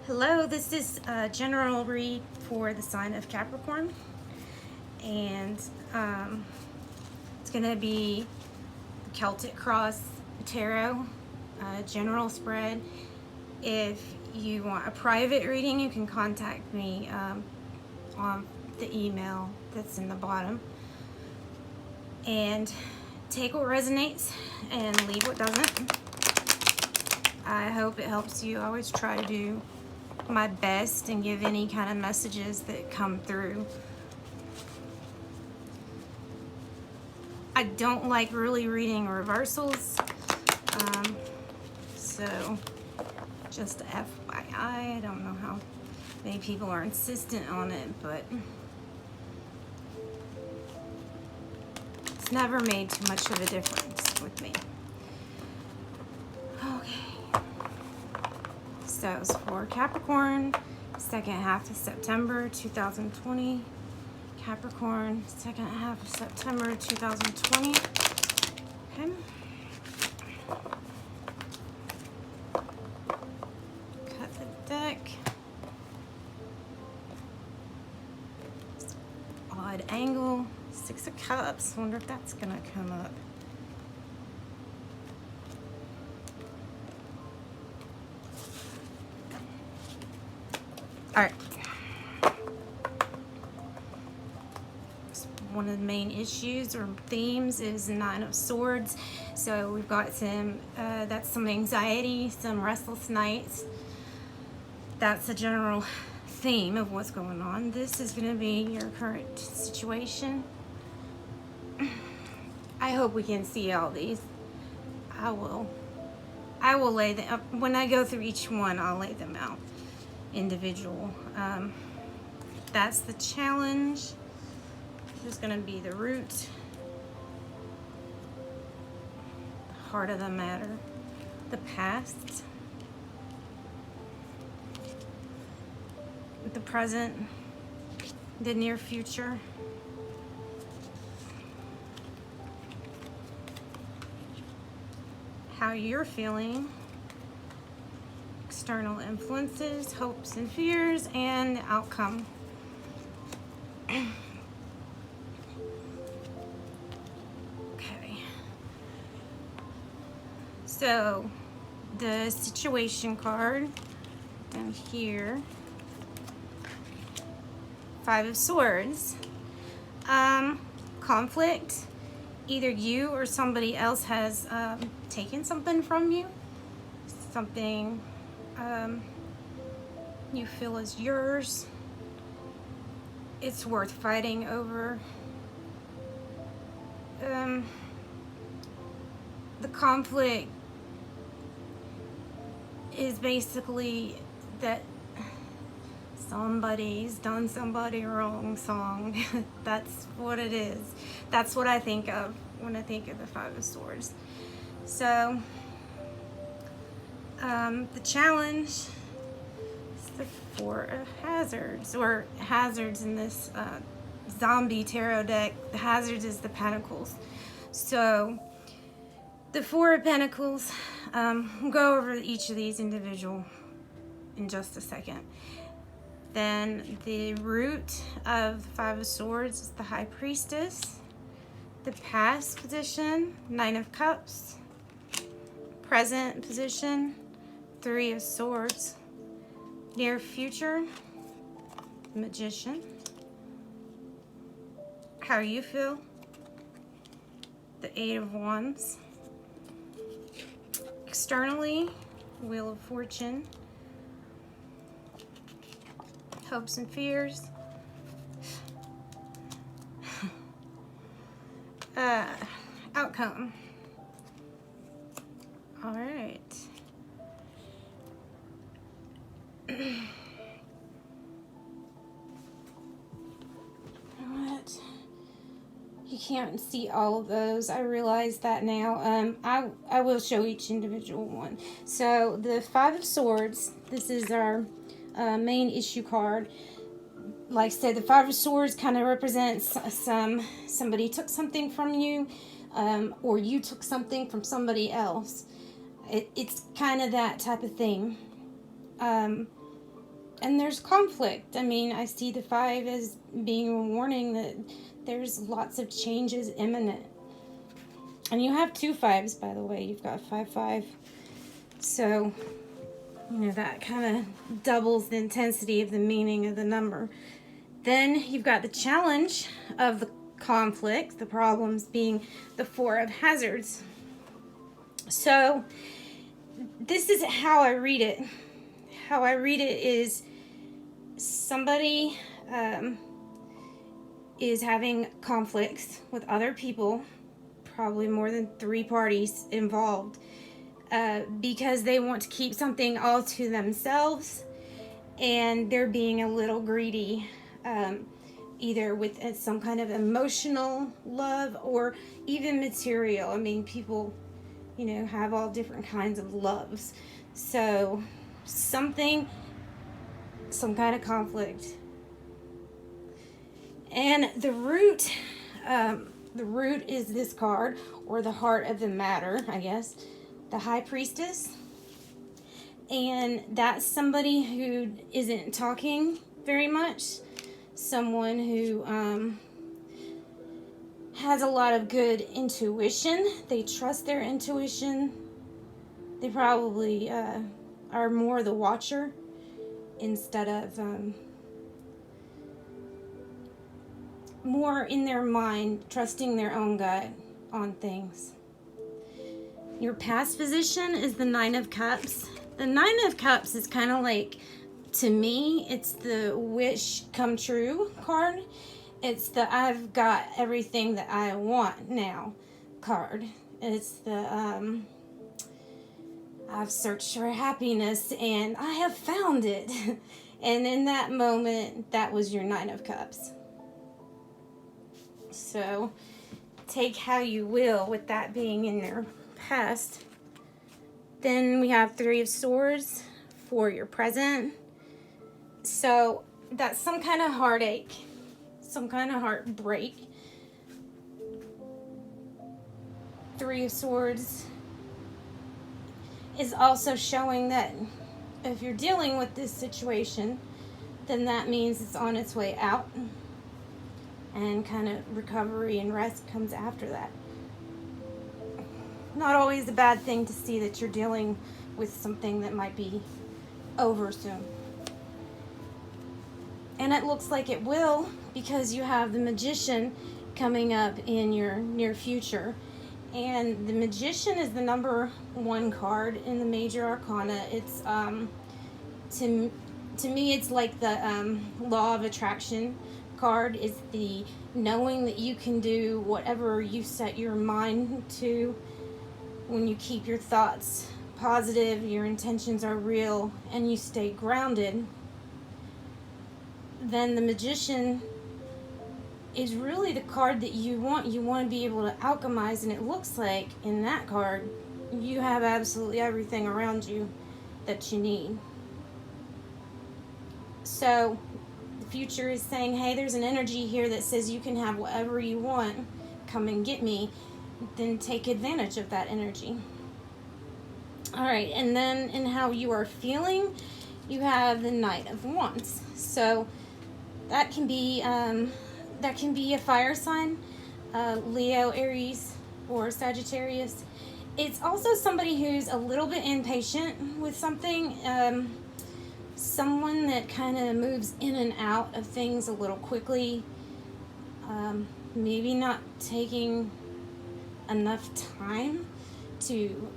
Hello, this is a general read for the sign of Capricorn, and it's going to be Celtic Cross Tarot general spread. If you want a private reading, you can contact me on the email that's in the bottom, and take what resonates and leave what doesn't. I hope it helps you. I always try to do my best and give any kind of messages that come through. I don't like really reading reversals, so just FYI. I don't know how many people are insistent on it, but it's never made too much of a difference with me. Okay. So it's for Capricorn, second half of September 2020. Capricorn, second half of September 2020. Okay. Cut the deck. Odd angle, Six of Cups. Wonder if that's gonna come up. All right. One of the main issues or themes is Nine of Swords. So we've got that's some anxiety, some restless nights. That's the general theme of what's going on. This is going to be your current situation. I hope we can see all these. I will lay them up. When I go through each one, I'll lay them out individual. That's the challenge. This is going to be the root, the heart of the matter, the past, the present, the near future, how you're feeling, external influences, hopes and fears, and the outcome. Okay. So, the situation card down here, Five of Swords. Conflict. Either you or somebody else has taken something from you. Something you feel is yours. It's worth fighting over. The conflict is basically that somebody's done somebody wrong song. That's what it is. That's what I think of when I think of the Five of Swords. So the challenge is the Four of Hazards, or hazards in this zombie tarot deck. The hazards is the Pentacles. So the Four of Pentacles, we'll go over each of these individual in just a second. Then the root of the Five of Swords is the High Priestess. The past position, Nine of Cups. Present position, Three of Swords. Near future, Magician. How you feel, the Eight of Wands. Externally, Wheel of Fortune. Hopes and fears. Outcome. All right. What? You can't see all of those. I realize that now. I will show each individual one. So the Five of Swords. This is our main issue card. Like I said, the Five of Swords kind of represents somebody took something from you, or you took something from somebody else. It's kind of that type of thing. And there's conflict. I mean, I see the 5 as being a warning that there's lots of changes imminent. And you have 2 5s, by the way. You've got 5 5. So, you know, that kind of doubles the intensity of the meaning of the number. Then you've got the challenge of the conflict, the problems being the 4 of hazards. So, this is how I read it. How I read it is somebody is having conflicts with other people, probably more than 3 parties involved, because they want to keep something all to themselves, and they're being a little greedy, either with some kind of emotional love or even material. I mean, people, you know, have all different kinds of loves. So some kind of conflict. And the root is this card, or the heart of the matter, I guess, the High Priestess. And that's somebody who isn't talking very much, someone who has a lot of good intuition. They trust their intuition. They probably are more the watcher instead of more in their mind, trusting their own gut on things. Your past position is the 9 of Cups. The 9 of Cups is kind of like, to me, it's the wish come true card. It's the I've got everything that I want now card. It's the I've searched for happiness and I have found it. And in that moment, that was your 9 of Cups. So take how you will with that being in your past. Then we have 3 of Swords for your present. So that's some kind of heartache, some kind of heartbreak. 3 of Swords is also showing that if you're dealing with this situation, then that means it's on its way out. And kind of recovery and rest comes after that. Not always a bad thing to see that you're dealing with something that might be over soon. And it looks like it will, because you have the Magician coming up in your near future. And the Magician is the number 1 card in the Major Arcana. It's to me it's like the Law of Attraction card. Is the knowing that you can do whatever you set your mind to when you keep your thoughts positive, your intentions are real, and you stay grounded. Then the Magician is really the card that you want. You want to be able to alchemize, and it looks like in that card you have absolutely everything around you that you need. So the future is saying, hey, there's an energy here that says you can have whatever you want. Come and get me. Then take advantage of that energy. All right, and then in how you are feeling, you have the Knight of Wands. So that can be a fire sign, Leo, Aries, or Sagittarius. It's also somebody who's a little bit impatient with something, someone that kind of moves in and out of things a little quickly, maybe not taking enough time to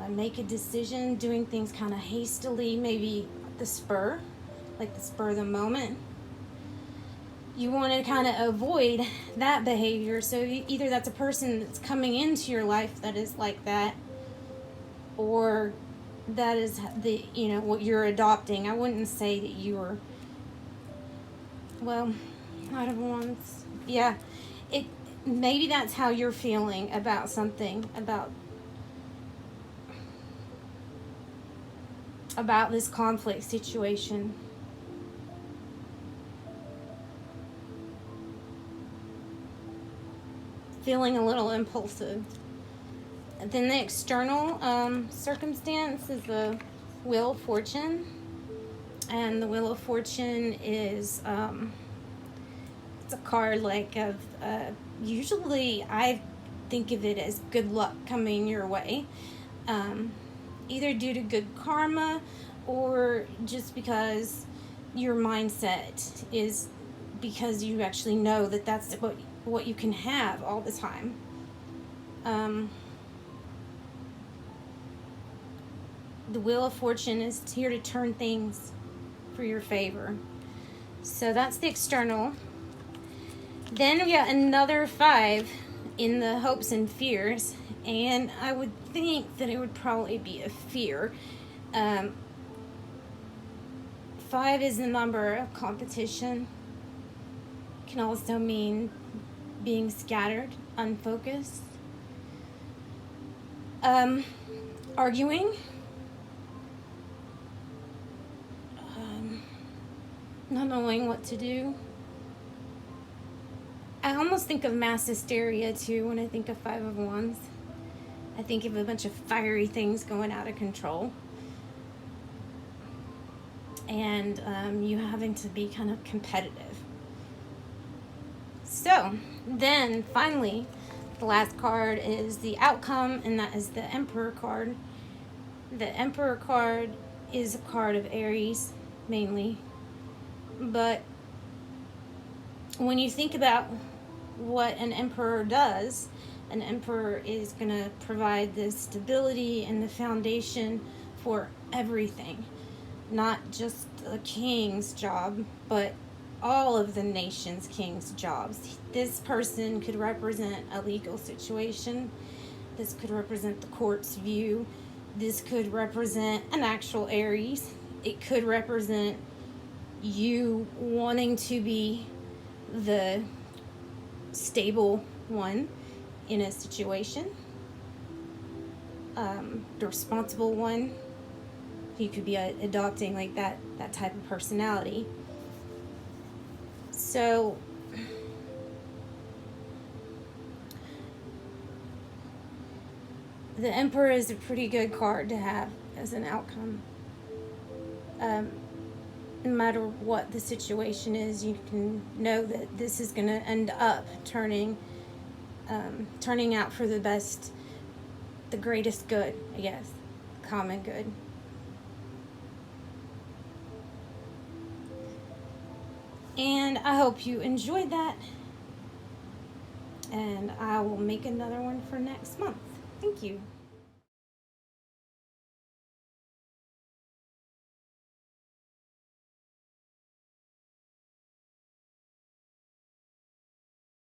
make a decision, doing things kind of hastily, maybe the spur of the moment. You want to kind of avoid that behavior. So either that's a person that's coming into your life that is like that, or that is the, you know, what you're adopting. I wouldn't say that you're, well, Knight of Wands. Yeah, maybe that's how you're feeling about something, about this conflict situation. Feeling a little impulsive. Then the external circumstance is the Wheel of Fortune. And the Wheel of Fortune is it's a card like of usually I think of it as good luck coming your way, either due to good karma or just because your mindset is, because you actually know that that's what you can have all the time. The Wheel of Fortune is here to turn things for your favor. So that's the external. Then we got another 5 in the hopes and fears, and I would think that it would probably be a fear. 5 is the number of competition. Can also mean being scattered, unfocused, arguing, not knowing what to do. I almost think of mass hysteria too when I think of 5 of Wands. I think of a bunch of fiery things going out of control. And you having to be kind of competitive. So, then finally, the last card is the outcome, and that is the Emperor card. The Emperor card is a card of Aries, mainly. But when you think about what an emperor does, an emperor is going to provide the stability and the foundation for everything. Not just a king's job, but all of the nation's king's jobs. This person could represent a legal situation. This could represent the court's view. This could represent an actual Aries. It could represent you wanting to be the stable one in a situation, the responsible one. You could be adopting like that type of personality. So the Emperor is a pretty good card to have as an outcome. No matter what the situation is, you can know that this is going to end up turning out for the best, the greatest good, I guess, common good. And I hope you enjoyed that. And I will make another one for next month. Thank you.